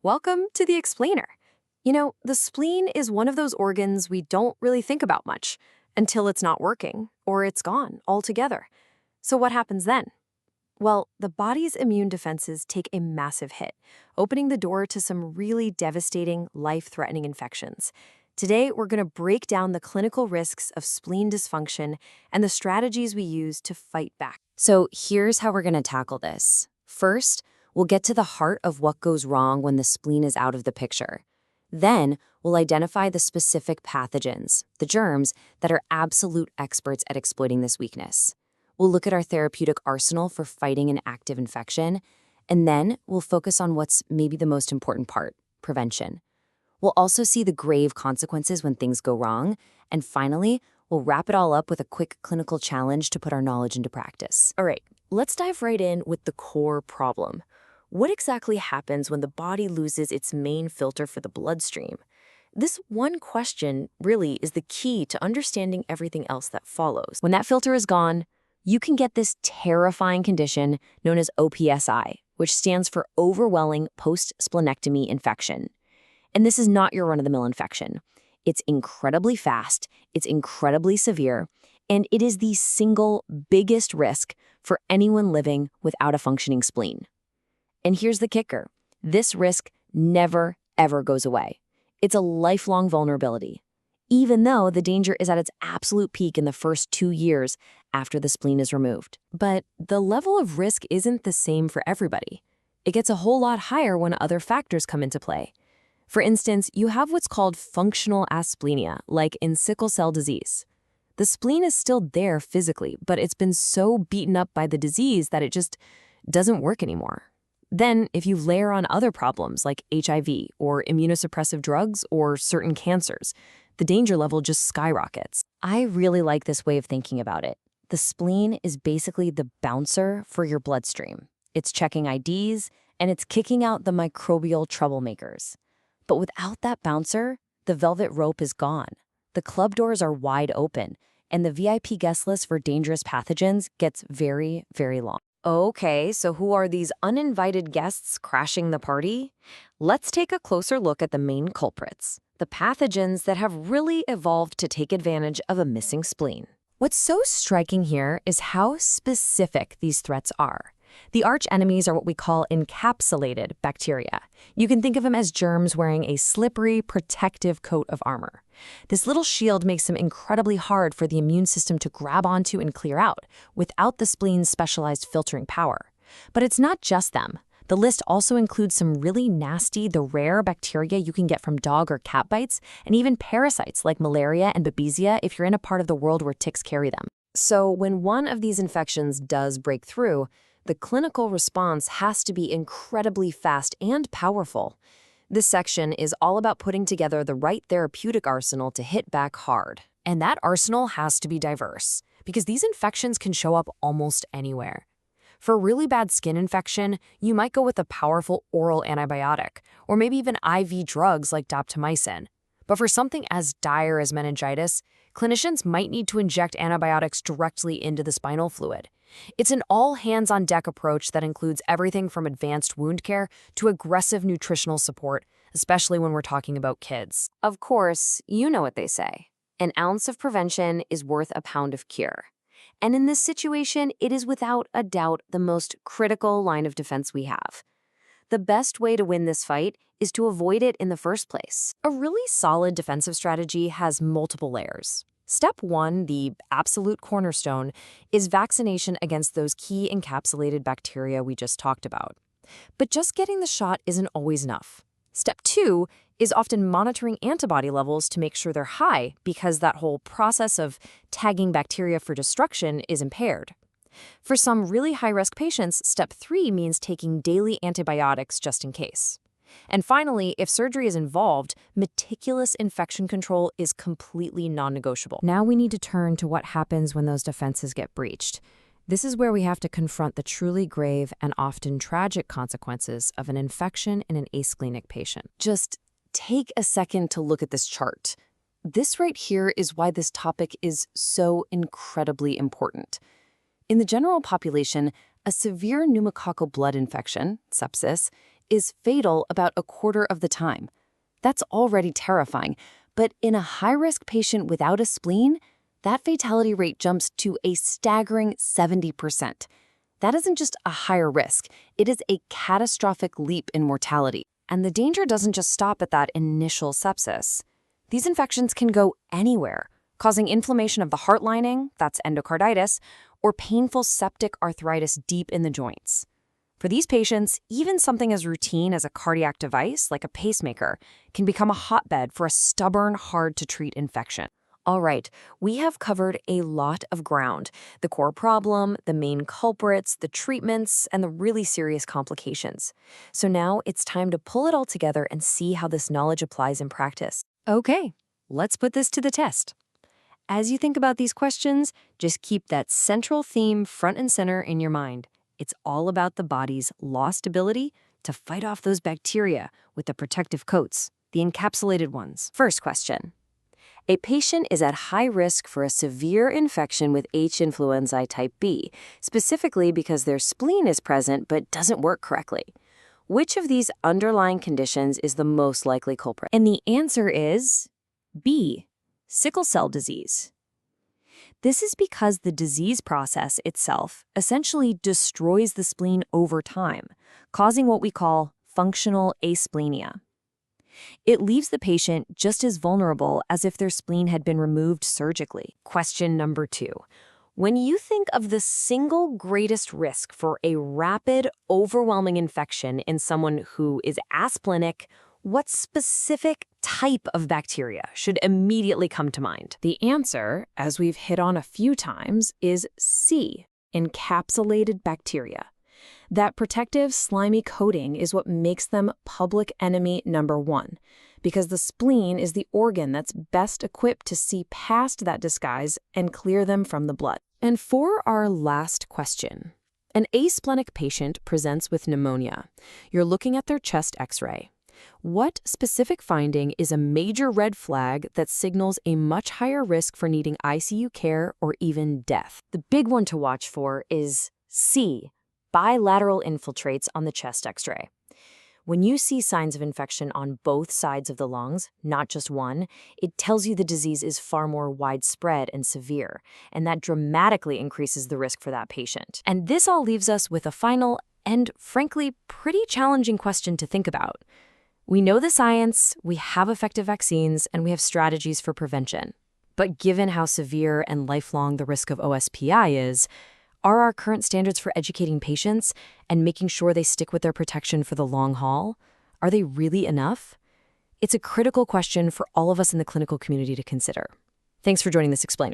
Welcome to the Explainer. You know, the spleen is one of those organs we don't really think about much until it's not working or it's gone altogether. So what happens then? Well, the body's immune defenses take a massive hit, opening the door to some really devastating, life-threatening infections. Today, we're going to break down the clinical risks of spleen dysfunction and the strategies we use to fight back. So here's how we're going to tackle this. First, we'll get to the heart of what goes wrong when the spleen is out of the picture. Then, we'll identify the specific pathogens, the germs, that are absolute experts at exploiting this weakness. We'll look at our therapeutic arsenal for fighting an active infection, and then we'll focus on what's maybe the most important part, prevention. We'll also see the grave consequences when things go wrong, and finally, we'll wrap it all up with a quick clinical challenge to put our knowledge into practice. All right, let's dive right in with the core problem. What exactly happens when the body loses its main filter for the bloodstream? This one question really is the key to understanding everything else that follows. When that filter is gone, you can get this terrifying condition known as OPSI, which stands for Overwhelming Post-Splenectomy Infection. And this is not your run-of-the-mill infection. It's incredibly fast, it's incredibly severe, and it is the single biggest risk for anyone living without a functioning spleen. And here's the kicker. This risk never, ever goes away. It's a lifelong vulnerability, even though the danger is at its absolute peak in the first 2 years after the spleen is removed. But the level of risk isn't the same for everybody. It gets a whole lot higher when other factors come into play. For instance, you have what's called functional asplenia, like in sickle cell disease. The spleen is still there physically, but it's been so beaten up by the disease that it just doesn't work anymore. Then, if you layer on other problems like HIV or immunosuppressive drugs or certain cancers, the danger level just skyrockets. I really like this way of thinking about it. The spleen is basically the bouncer for your bloodstream. It's checking IDs, and it's kicking out the microbial troublemakers. But without that bouncer, the velvet rope is gone. The club doors are wide open, and the VIP guest list for dangerous pathogens gets very, very long. Okay, so who are these uninvited guests crashing the party? Let's take a closer look at the main culprits, the pathogens that have really evolved to take advantage of a missing spleen. What's so striking here is how specific these threats are. The arch enemies are what we call encapsulated bacteria. You can think of them as germs wearing a slippery, protective coat of armor. This little shield makes them incredibly hard for the immune system to grab onto and clear out, without the spleen's specialized filtering power. But it's not just them. The list also includes some really nasty, rare bacteria you can get from dog or cat bites, and even parasites like malaria and babesia if you're in a part of the world where ticks carry them. So when one of these infections does break through, the clinical response has to be incredibly fast and powerful. This section is all about putting together the right therapeutic arsenal to hit back hard. And that arsenal has to be diverse, because these infections can show up almost anywhere. For a really bad skin infection, you might go with a powerful oral antibiotic, or maybe even IV drugs like daptomycin. But for something as dire as meningitis, clinicians might need to inject antibiotics directly into the spinal fluid. It's an all-hands-on-deck approach that includes everything from advanced wound care to aggressive nutritional support, especially when we're talking about kids. Of course, you know what they say. An ounce of prevention is worth a pound of cure. And in this situation, it is without a doubt the most critical line of defense we have. The best way to win this fight is to avoid it in the first place. A really solid defensive strategy has multiple layers. Step 1, the absolute cornerstone, is vaccination against those key encapsulated bacteria we just talked about. But just getting the shot isn't always enough. Step 2 is often monitoring antibody levels to make sure they're high, because that whole process of tagging bacteria for destruction is impaired. For some really high-risk patients, Step 3 means taking daily antibiotics just in case. And finally, if surgery is involved, meticulous infection control is completely non-negotiable. Now we need to turn to what happens when those defenses get breached. This is where we have to confront the truly grave and often tragic consequences of an infection in an asplenic patient. Just take a second to look at this chart. This right here is why this topic is so incredibly important. In the general population, a severe pneumococcal blood infection, sepsis, is fatal about a quarter of the time. That's already terrifying, but in a high-risk patient without a spleen, that fatality rate jumps to a staggering 70%. That isn't just a higher risk, it is a catastrophic leap in mortality. And the danger doesn't just stop at that initial sepsis. These infections can go anywhere, causing inflammation of the heart lining, that's endocarditis, or painful septic arthritis deep in the joints. For these patients, even something as routine as a cardiac device, like a pacemaker, can become a hotbed for a stubborn, hard-to-treat infection. All right, we have covered a lot of ground: the core problem, the main culprits, the treatments, and the really serious complications. So now it's time to pull it all together and see how this knowledge applies in practice. Okay, let's put this to the test. As you think about these questions, just keep that central theme front and center in your mind. It's all about the body's lost ability to fight off those bacteria with the protective coats, the encapsulated ones. First question. A patient is at high risk for a severe infection with H. influenzae type B, specifically because their spleen is present but doesn't work correctly. Which of these underlying conditions is the most likely culprit? And the answer is B, sickle cell disease. This is because the disease process itself essentially destroys the spleen over time, causing what we call functional asplenia. It leaves the patient just as vulnerable as if their spleen had been removed surgically. Question number 2. When you think of the single greatest risk for a rapid, overwhelming infection in someone who is asplenic, what specific type of bacteria should immediately come to mind? The answer, as we've hit on a few times, is C, encapsulated bacteria. That protective, slimy coating is what makes them public enemy number 1, because the spleen is the organ that's best equipped to see past that disguise and clear them from the blood. And for our last question, an asplenic patient presents with pneumonia. You're looking at their chest X-ray. What specific finding is a major red flag that signals a much higher risk for needing ICU care or even death? The big one to watch for is C, bilateral infiltrates on the chest X-ray. When you see signs of infection on both sides of the lungs, not just one, it tells you the disease is far more widespread and severe, and that dramatically increases the risk for that patient. And this all leaves us with a final and, frankly, pretty challenging question to think about. We know the science, we have effective vaccines, and we have strategies for prevention. But given how severe and lifelong the risk of OSPI is, are our current standards for educating patients and making sure they stick with their protection for the long haul, are they really enough? It's a critical question for all of us in the clinical community to consider. Thanks for joining this Explainer.